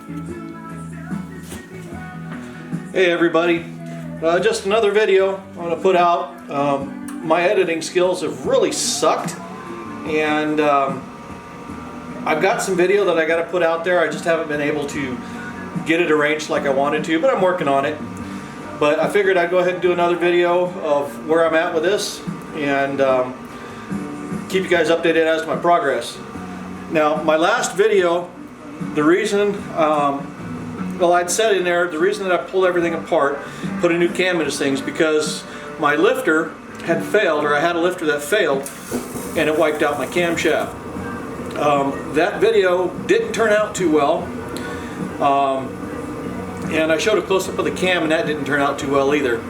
Hey everybody, just another video I'm going to put out. My editing skills have really sucked, and I've got some video that I got to put out there. I just haven't been able to get it arranged like I wanted to, but I'm working on it. But I figured I'd go ahead and do another video of where I'm at with this and keep you guys updated as to my progress. Now, my last video, the reason well, I'd said in there, the reason that I pulled everything apart, put a new cam into things, because my lifter had failed, or I had a lifter that failed, and it wiped out my camshaft. That video didn't turn out too well, and I showed a close-up of the cam, and that didn't turn out too well either.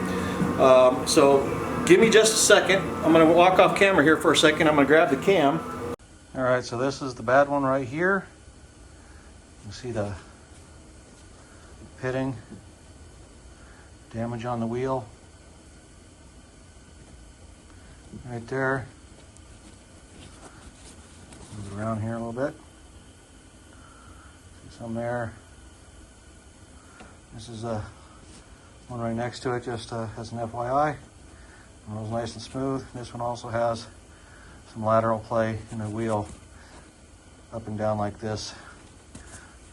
So give me just a second. I'm going to walk off camera here for a second. I'm going to grab the cam. Alright, so this is the bad one right here. You can see the pitting, damage on the wheel right there. Move it around here a little bit. See some there. This is one right next to it, just as an FYI. One was nice and smooth. This one also has some lateral play in the wheel, up and down like this.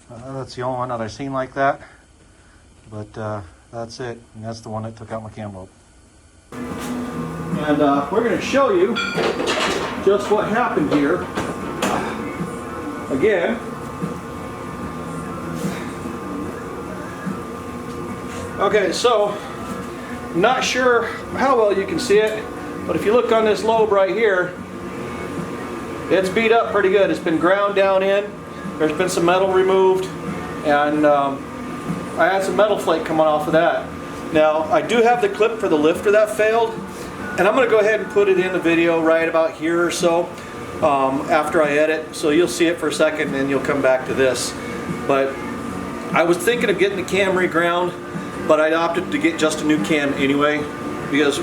That's the only one that I've seen like that. But that's it, and that's the one that took out my cam lobe. And we're going to show you just what happened here. Again, okay, so not sure how well you can see it, but if you look on this lobe right here, it's beat up pretty good. It's been ground down in. There's been some metal removed, and I had some metal flake coming off of that. Now, I do have the clip for the lifter that failed, and I'm going to go ahead and put it in the video right about here or so after I edit, so you'll see it for a second and then you'll come back to this. But I was thinking of getting the cam reground, but I opted to get just a new cam anyway, because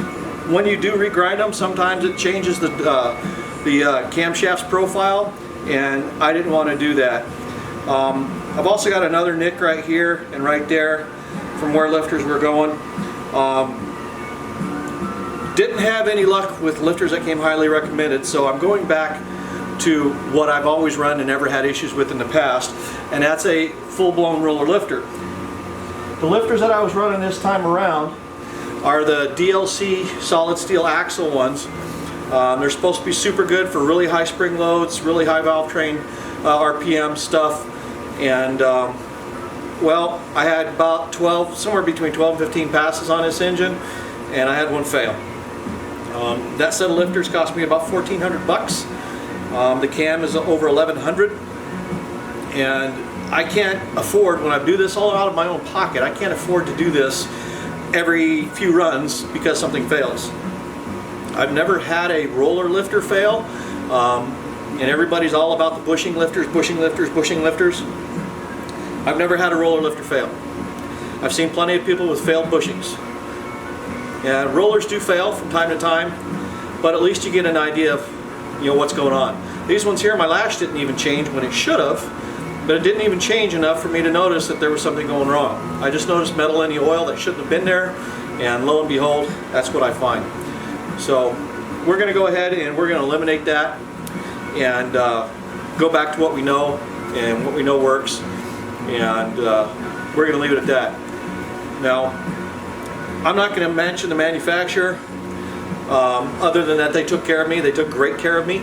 when you do regrind them, sometimes it changes the camshaft's profile, and I didn't want to do that. I've also got another nick right here and right there from where lifters were going. Didn't have any luck with lifters that came highly recommended, so I'm going back to what I've always run and never had issues with in the past, and that's a full-blown roller lifter. The lifters that I was running this time around are the DLC solid steel axle ones. They're supposed to be super good for really high spring loads, really high valve train RPM stuff. And well, I had about 12, somewhere between 12 and 15 passes on this engine, and I had one fail. That set of lifters cost me about $1,400. The cam is over $1,100, and I can't afford, when I do this all out of my own pocket, I can't afford to do this every few runs because something fails. I've never had a roller lifter fail, and everybody's all about the bushing lifters, bushing lifters, bushing lifters. I've never had a roller lifter fail. I've seen plenty of people with failed bushings. And rollers do fail from time to time, but at least you get an idea of what's going on. These ones here, my lash didn't even change when it should have, but it didn't even change enough for me to notice that there was something going wrong. I just noticed metal in the oil that shouldn't have been there, and lo and behold, that's what I find. So we're going to go ahead and we're going to eliminate that and go back to what we know and what we know works, and we're going to leave it at that. Now, I'm not going to mention the manufacturer other than that they took care of me. They took great care of me.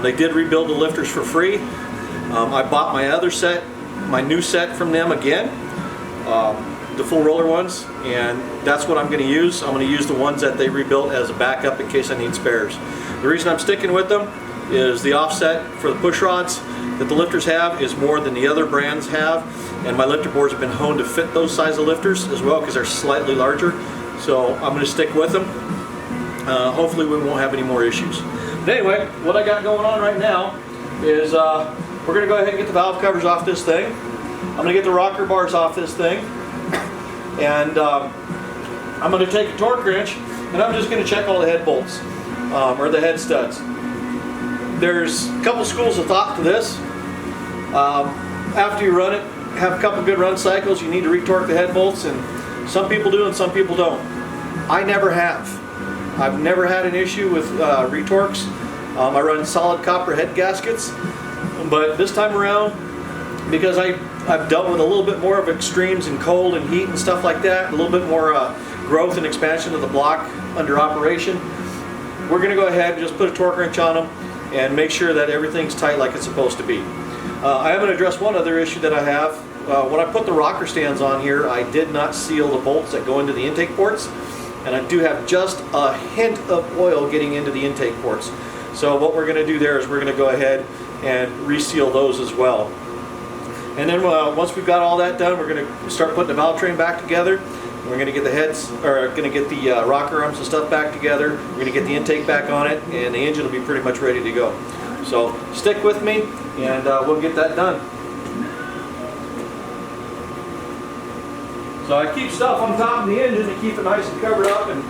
They did rebuild the lifters for free. I bought my other set, my new set from them again, the full roller ones, and that's what I'm going to use. I'm going to use the ones that they rebuilt as a backup in case I need spares. The reason I'm sticking with them is the offset for the push rods that the lifters have is more than the other brands have, and my lifter boards have been honed to fit those size of lifters as well because they're slightly larger. So I'm going to stick with them. Hopefully we won't have any more issues. But anyway, what I got going on right now is we're going to go ahead and get the valve covers off this thing. I'm going to get the rocker bars off this thing, and I'm going to take a torque wrench and I'm just going to check all the head bolts or the head studs. There's a couple schools of thought to this. After you run it have a couple good run cycles, you need to retorque the head bolts, and some people do and some people don't. I never have. I've never had an issue with retorques. I run solid copper head gaskets, but this time around, because I've dealt with a little bit more of extremes in cold and heat and stuff like that, a little bit more growth and expansion of the block under operation, we're going to go ahead and just put a torque wrench on them and make sure that everything's tight like it's supposed to be. I am going to address one other issue that I have. When I put the rocker stands on here, I did not seal the bolts that go into the intake ports, and I do have just a hint of oil getting into the intake ports. So what we're going to do there is we're going to go ahead and reseal those as well. And then once we've got all that done, we're going to start putting the valve train back together. We're going to get the heads, or going to get the rocker arms and stuff back together. We're going to get the intake back on it, and the engine will be pretty much ready to go. So stick with me, and we'll get that done. So I keep stuff on top of the engine to keep it nice and covered up and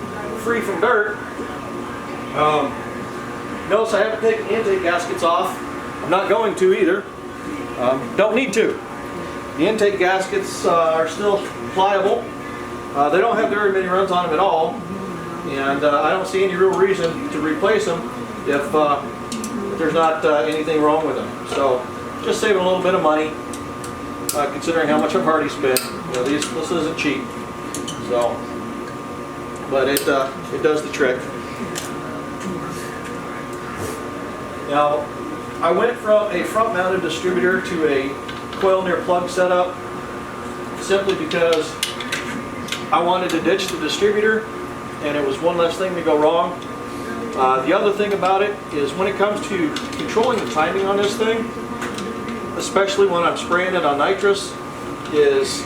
free from dirt. Notice I haven't taken the intake gaskets off. I'm not going to either. Don't need to. The intake gaskets are still pliable. They don't have very many runs on them at all, and I don't see any real reason to replace them if there's not anything wrong with them. So just saving a little bit of money, considering how much I've already spent. You know, this isn't cheap. So, but it does the trick. Now, I went from a front-mounted distributor to a coil near plug setup simply because I wanted to ditch the distributor, and it was one less thing to go wrong. The other thing about it is when it comes to controlling the timing on this thing, especially when I'm spraying it on nitrous, is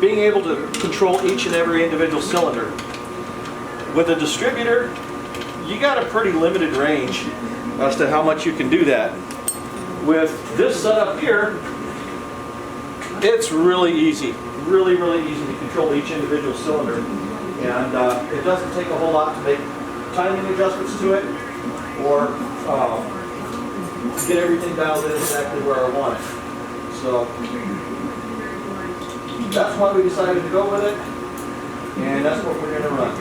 being able to control each and every individual cylinder. With a distributor, you got a pretty limited range as to how much you can do that. With this setup here, it's really easy. Really easy to control each individual cylinder. And it doesn't take a whole lot to make timing adjustments to it, or get everything dialed in exactly where I want it. So that's why we decided to go with it, and that's what we're going to run.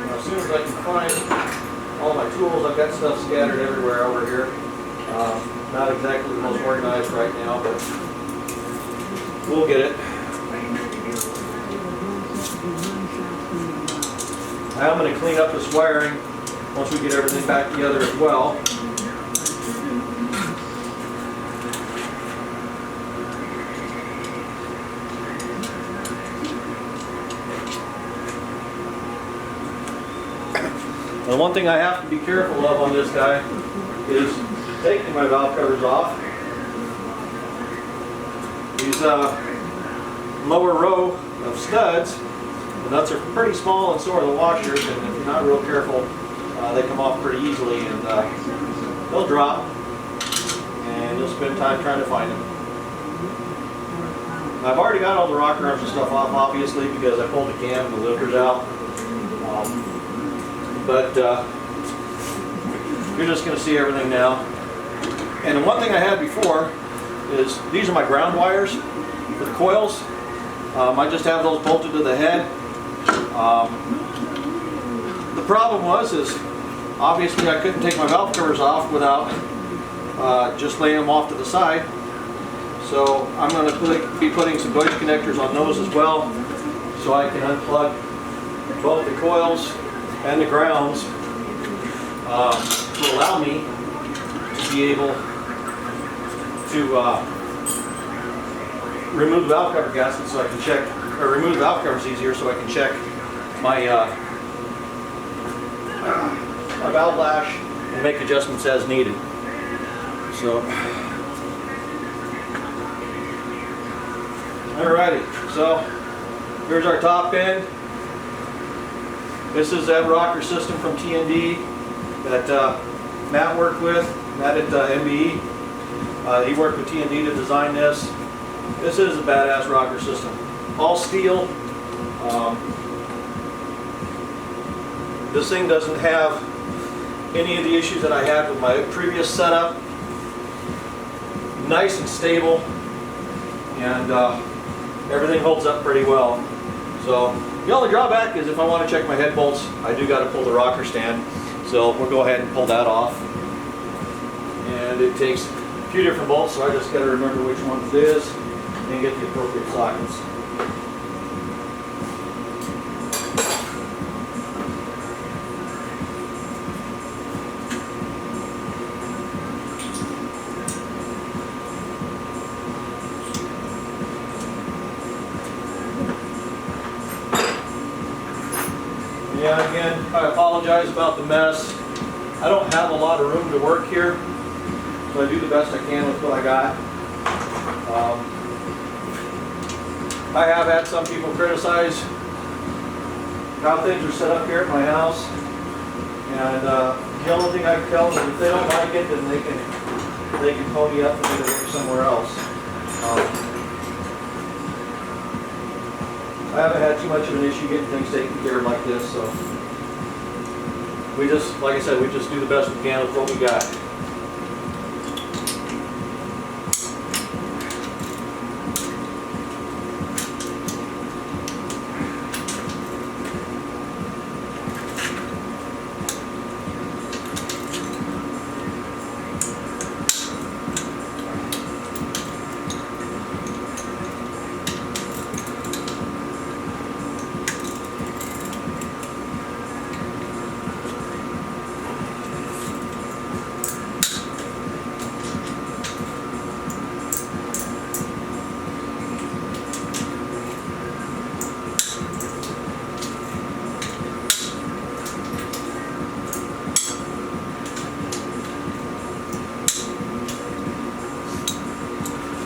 Now, as soon as I can find all my tools, I've got stuff scattered everywhere over here. Not exactly the most organized right now, but we'll get it. Now I'm going to clean up this wiring once we get everything back together as well. The one thing I have to be careful of on this guy is taking my valve covers off. These lower row of studs, the nuts are pretty small and so are the washers, and if you're not real careful, they come off pretty easily, and they'll drop, and you'll spend time trying to find them. I've already got all the rocker arms and stuff off, obviously, because I pulled the cam and the lifters out. But you're just going to see everything now. And the one thing I had before is these are my ground wires for the coils. I just have those bolted to the head. The problem is obviously I couldn't take my valve covers off without just laying them off to the side. So I'm going to be putting some Deutsch connectors on those as well, so I can unplug both the coils and the grounds to allow me to be able to remove the valve cover gasket, so I can check, or remove the valve covers easier so I can check my my valve lash and make adjustments as needed. So, alrighty, so here's our top end. This is that rocker system from TND that Matt worked with, Matt at MBE. He worked with TND to design this. This is a badass rocker system. All steel. This thing doesn't have any of the issues that I had with my previous setup. nice and stable, and everything holds up pretty well. So the only drawback is if I want to check my head bolts, I do got to pull the rocker stand. So we'll go ahead and pull that off. And it takes a few different bolts, so I just got to remember which ones it is and get the appropriate sockets. Yeah, again, I apologize about the mess. I don't have a lot of room to work here, so I do the best I can with what I got. I have had some people criticize how things are set up here at my house, and the only thing I can tell them is if they don't like it, then they can pony up and get it work somewhere else. I haven't had too much of an issue getting things taken care of like this, so we just, like I said, we just do the best we can with what we got.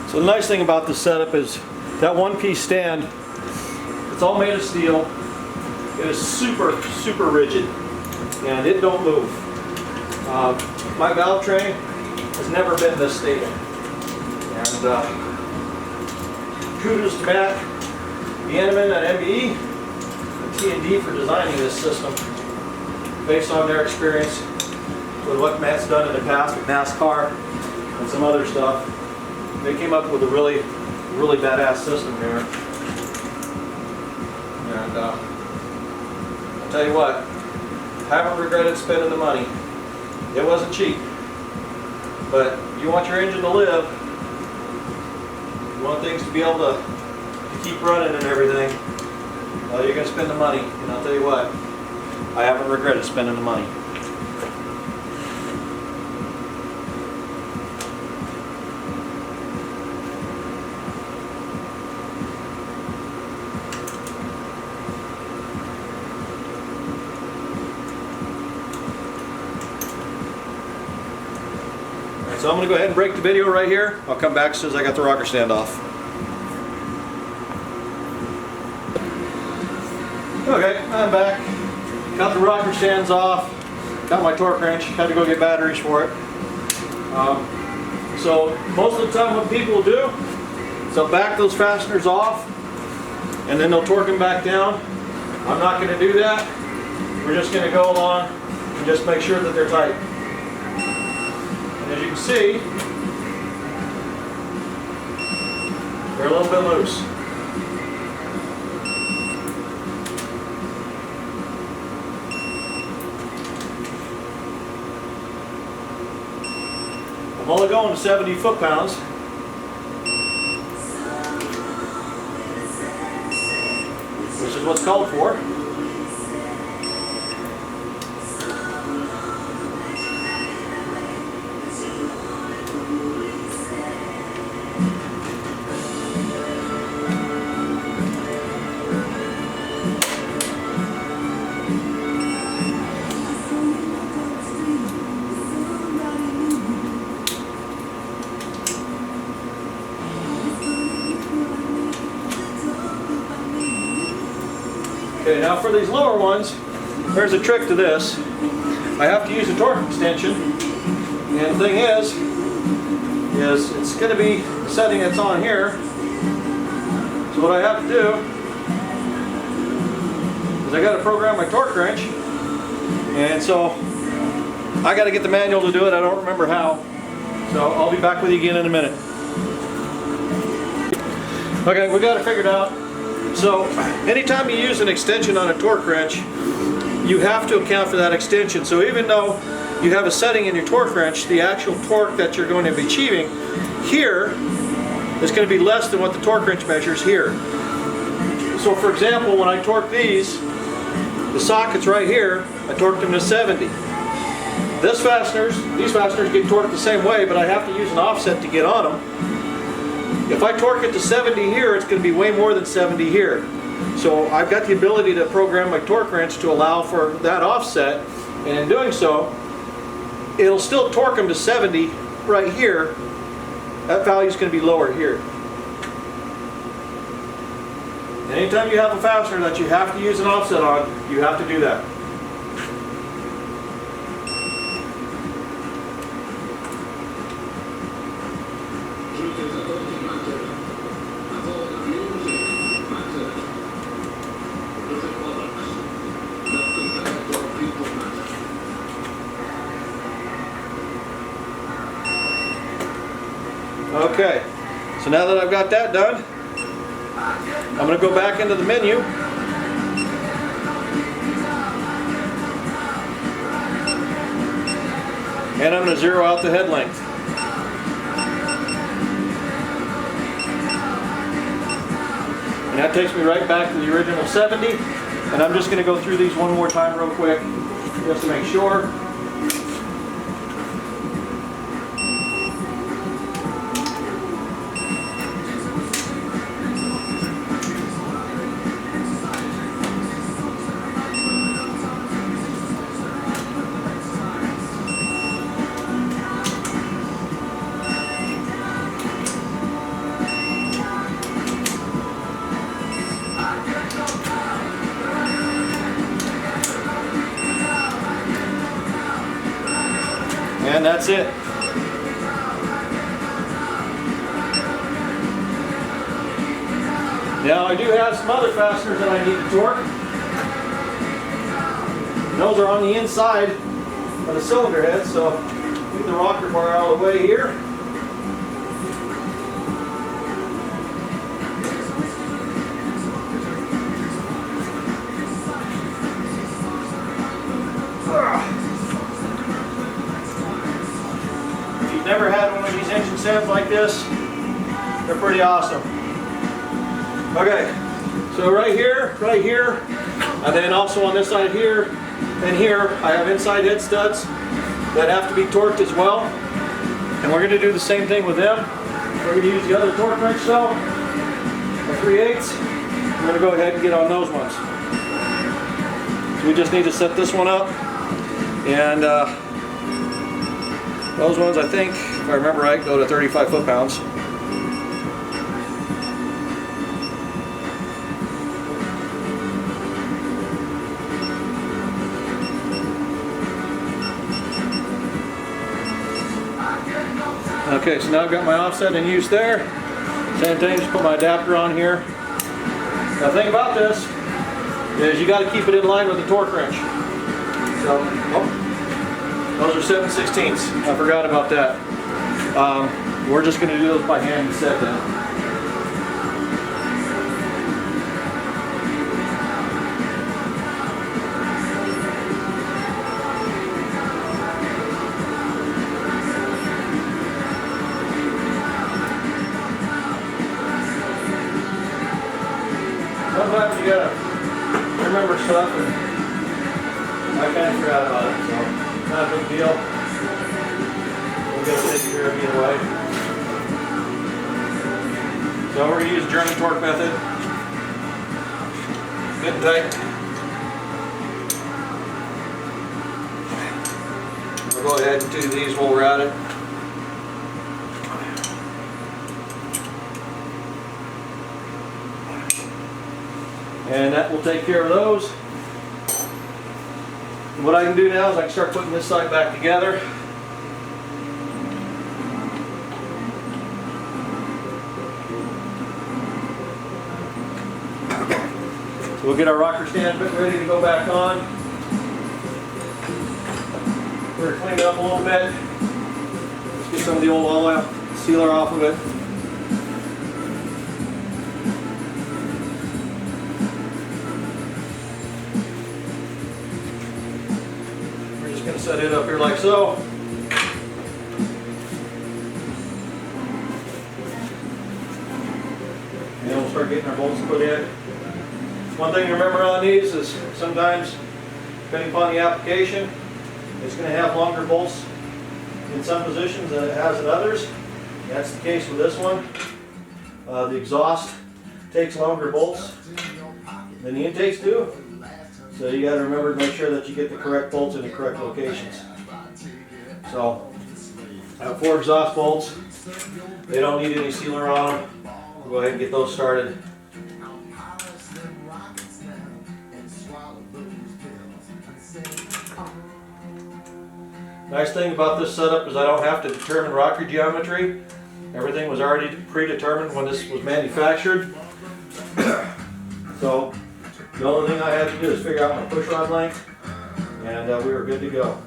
So the nice thing about this setup is that one-piece stand, it's all made of steel. It is super, super rigid, and it don't move. My valve train has never been this stable. And kudos to Matt, Bieneman at MBE, and T&D for designing this system based on their experience with what Matt's done in the past with NASCAR and some other stuff. They came up with a really, really badass system here. And I'll tell you what, haven't regretted spending the money. It wasn't cheap, but you want your engine to live. You want things to be able to keep running and everything. Well, you're going to spend the money, and I'll tell you what, I haven't regretted spending the money. So I'm going to go ahead and break the video right here. I'll come back as soon as I got the rocker stand off. Okay, I'm back. Got the rocker stands off. Got my torque wrench. Had to go get batteries for it. So most of the time what people will do is they'll back those fasteners off and then they'll torque them back down. I'm not going to do that. We're just going to go along and just make sure that they're tight. As you can see, they're a little bit loose. I'm only going to 70 foot-pounds. Which is what's called for. Okay, now for these lower ones, there's a trick to this. I have to use a torque extension, and the thing is it's going to be the setting that's on here. So what I have to do is I got to program my torque wrench, and so I got to get the manual to do it. I don't remember how. So I'll be back with you again in a minute. Okay, we got it figured out. So anytime you use an extension on a torque wrench, you have to account for that extension. So even though you have a setting in your torque wrench, the actual torque that you're going to be achieving here is going to be less than what the torque wrench measures here. So for example, when I torque these, the sockets right here, I torqued them to 70. These fasteners get torqued the same way, but I have to use an offset to get on them. If I torque it to 70 here, it's going to be way more than 70 here. So I've got the ability to program my torque wrench to allow for that offset, and in doing so, it'll still torque them to 70 right here. That value is going to be lower here. Anytime you have a fastener that you have to use an offset on, you have to do that. Okay, so now that I've got that done, I'm going to go back into the menu. And I'm going to zero out the head length. And that takes me right back to the original 70. And I'm just going to go through these one more time real quick, just to make sure. And that's it. Now I do have some other fasteners that I need to torque. And those are on the inside of the cylinder head, so move the rocker bar out of the way here. Never had one of these engine sets like this. They're pretty awesome. Okay, so right here, and then also on this side here and here, I have inside head studs that have to be torqued as well. And we're going to do the same thing with them. We're going to use the other torque wrench cell, a 3/8. We're going to go ahead and get on those ones. So we just need to set this one up, and those ones, I think, if I remember right, go to 35 foot-pounds. Okay, so now I've got my offset in use there. Same thing, just put my adapter on here. Now the thing about this is you got to keep it in line with the torque wrench. So, those are 7/16. I forgot about that. We're just going to do those by hand instead then. Sometimes you gotta remember stuff, and I kind of forgot about it, so not a big deal. We'll get it taken care of either way. So we're going to use the German torque method. Good and tight. We'll go ahead and do these while we're at it. And that will take care of those. What I can do now is I can start putting this side back together. So we'll get our rocker stand ready to go back on. We're going to clean it up a little bit. Let's get some of the old oil sealer off of it. going to set it up here like so. And we'll start getting our bolts put in. One thing to remember on these is sometimes, depending upon the application, it's going to have longer bolts in some positions than it has in others. That's the case with this one. The exhaust takes longer bolts than the intakes do. So you got to remember to make sure that you get the correct bolts in the correct locations. So I have 4 exhaust bolts. They don't need any sealer on them. We'll go ahead and get those started. Nice thing about this setup is I don't have to determine rocker geometry. Everything was already predetermined when this was manufactured. So the only thing I had to do is figure out my push rod length, and we were good to go.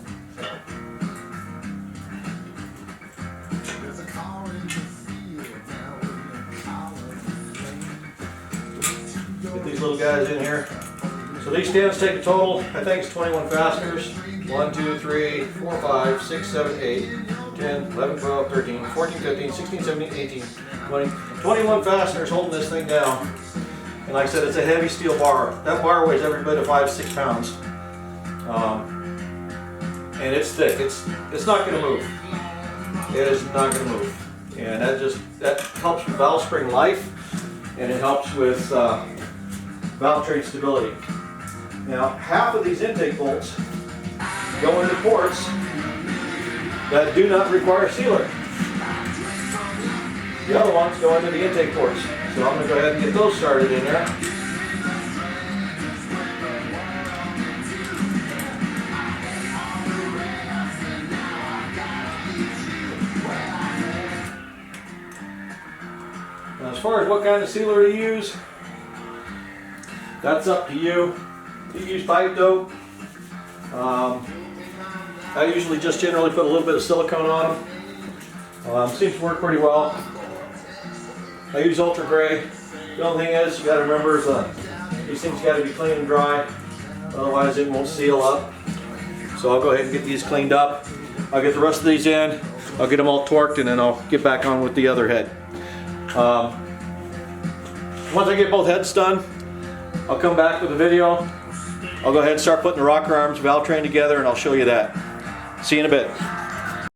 Get these little guys in here. So these stands take a total, I think it's 21 fasteners. 1, 2, 3, 4, 5, 6, 7, 8, 10, 11, 12, 13, 14, 15, 16, 17, 18, 20. 21 fasteners holding this thing down. And like I said, it's a heavy steel bar. That bar weighs every bit of 5-6 pounds. And it's thick. It's not going to move. It is not going to move. And that helps with valve spring life, and it helps with valve train stability. Now, half of these intake bolts go into ports that do not require a sealer. The other ones go into the intake ports. So I'm going to go ahead and get those started in there. Now, as far as what kind of sealer to use, that's up to you. You use pipe dope. I usually just generally put a little bit of silicone on them. Seems to work pretty well. I use ultra gray. The only thing is, you got to remember is these things got to be clean and dry, otherwise it won't seal up. So I'll go ahead and get these cleaned up. I'll get the rest of these in. I'll get them all torqued, and then I'll get back on with the other head. Once I get both heads done, I'll come back with a video. I'll go ahead and start putting the rocker arms, valve train together, and I'll show you that. See you in a bit.